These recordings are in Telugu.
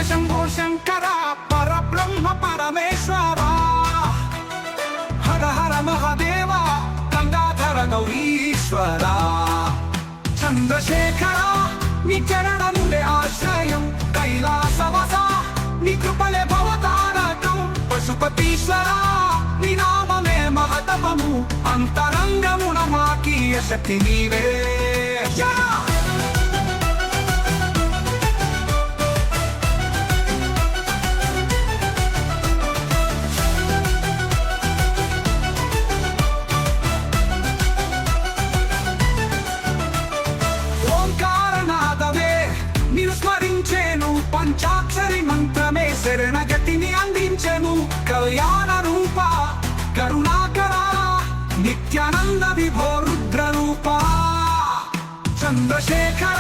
శంభో శంకర పరబ్రహ్మ పరమేశ్వర హర హర మహాదేవ గంగాధర గౌరీశ్వర చంద్రశేఖర నీ చరణములే ఆశ్రయం కైలాసవస నీ కృపలే భవతారకం పశుపతీశ్వర నీ నామమే మహతమము అంతరంగమున మాకీయ శక్తి నీవే పంచాక్షరి మంత్రమే శరణగతిని అందించెను కళ్యాణ రూప కరుణాకర నిత్యానంద విభో రుద్ర రూప చంద్రశేఖర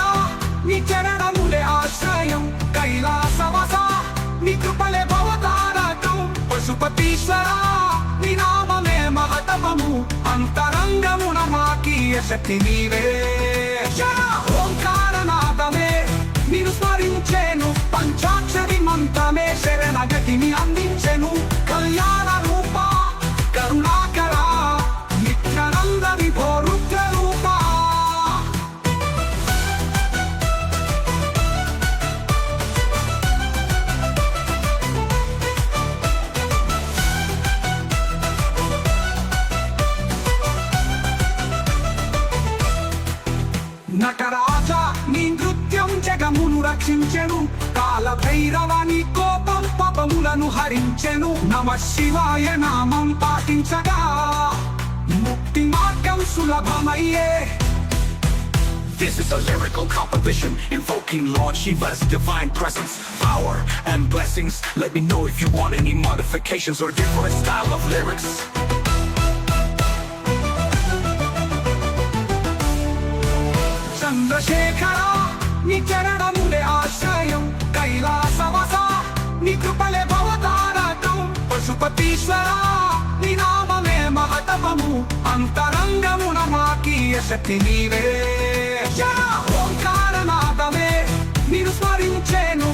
నీ చరణములే ఆశ్రయం కైలాసవస నీ కృపలే భవతారకం పశుపతీశ్వర నీ నామమే మహతమము అంతరంగమున మాకీయ శక్తి నీవే ఓంకారనాదమే నిన్ను స్మరించేను పంచాక్షరి మంత్రమే శరణగతిని అందించెను కళ్యాణ రూప కరుణాకర నిత్యానంద విభో రుద్ర రూప నటరాజా నీ నృత్యం జగమును రక్షించెను కాల భైరవాని కోపం పాపములను హరించెను నమ శివాయ నామం పాటించగా ముక్తి మార్గం సులభమయ్యే. This is a lyrical composition invoking Lord Shiva's divine presence, power and blessings. Let me know if you want any modifications or different style of lyrics. Chandrasekhara నీ చరణములే ఆశ్రయం కైలాసవస నీ కృపలే భవతారకం పశుపతీశ్వర నీ నామమే మహతమము అంతరంగమున మాకీయ శక్తి నీవే ఓంకారనాదమే నిన్ను స్మరించేను